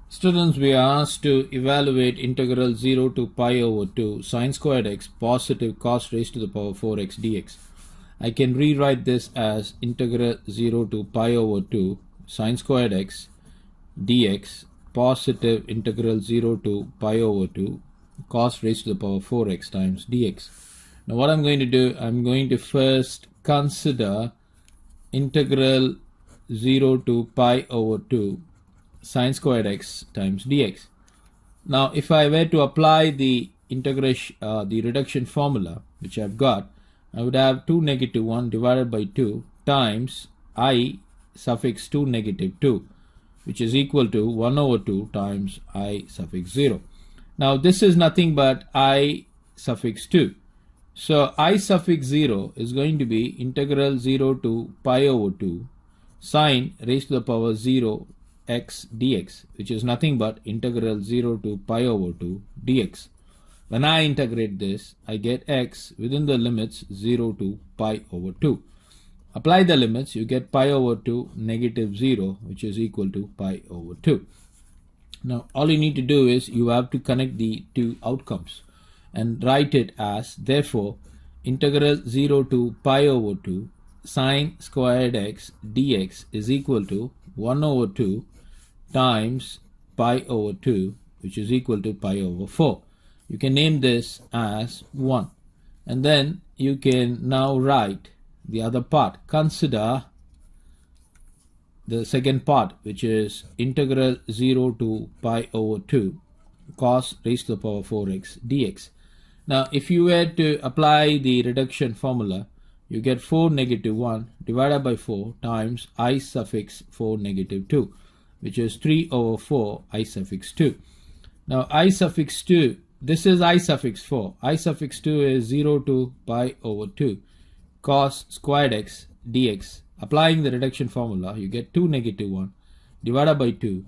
Students, we are asked to evaluate integral 0 to pi over 2 sine squared x positive cos raised to the power 4x dx. I can rewrite this as integral 0 to pi over 2 sine squared x dx positive integral 0 to pi over 2 cos raised to the power 4x times dx. Now what I'm going to do, I'm going to first consider integral 0 to pi over 2 sine squared x times dx. Now if I were to apply the integration, the reduction formula which I've got, I would have 2 negative 1 divided by 2 times I suffix 2 negative 2, which is equal to 1 over 2 times I suffix 0. Now this is nothing but I suffix 2. So I suffix 0 is going to be integral 0 to pi over 2 sine raised to the power 0 x dx, which is nothing but integral 0 to pi over 2 dx. When I integrate this, I get x within the limits 0 to pi over 2. Apply the limits, you get pi over 2 negative 0, which is equal to pi over 2. Now all you need to do is you have to connect the two outcomes and write it as, therefore, integral 0 to pi over 2 sine squared x dx is equal to 1 over 2 times pi over 2, which is equal to pi over 4. You can name this as 1. And then you can now write the other part. Consider the second part, which is integral 0 to pi over 2 cos raised to the power 4x dx. Now if you were to apply the reduction formula, you get 4 negative 1 divided by 4 times I suffix 4 negative 2, which is 3 over 4 I suffix 2. Now I suffix 2, this is I suffix 4. I suffix 2 is 0 to pi over 2 cos squared x dx. Applying the reduction formula, you get 2 negative 1 divided by 2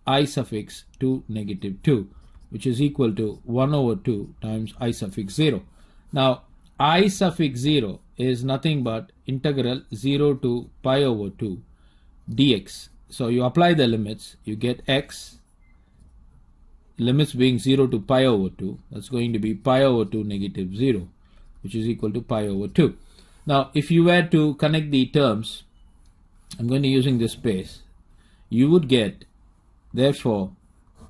I suffix 2 negative 2, which is equal to 1 over 2 times I suffix 0. Now I suffix 0 is nothing but integral 0 to pi over 2 dx. So you apply the limits, you get x, limits being 0 to pi over 2, that's going to be pi over 2 negative 0, which is equal to pi over 2. Now if you were to connect the terms, I'm going to using this space, you would get, therefore,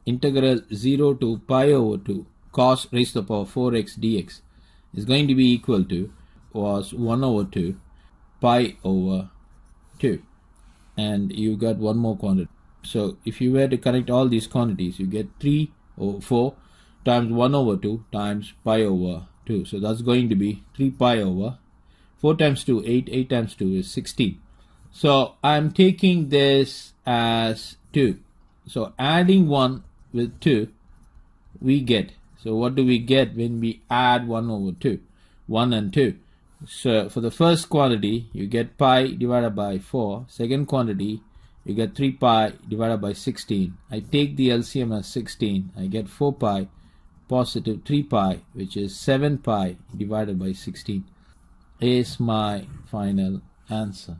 integral 0 to pi over 2 cos raised to the power 4x dx is going to be equal to, was 1 over 2 pi over 2, and you got one more quantity. So if you were to connect all these quantities, you get 3 over 4 times 1 over 2 times pi over 2. So that's going to be 3 pi over 4 times 2, 8, 8 times 2 is 16. So I'm taking this as 2. So adding 1 with 2, we get, so what do we get when we add 1 over 2? 1 and 2. So for the first quantity, you get pi divided by 4. Second quantity, you get 3 pi divided by 16. I take the LCM as 16. I get 4 pi positive 3 pi, which is 7 pi divided by 16 is my final answer.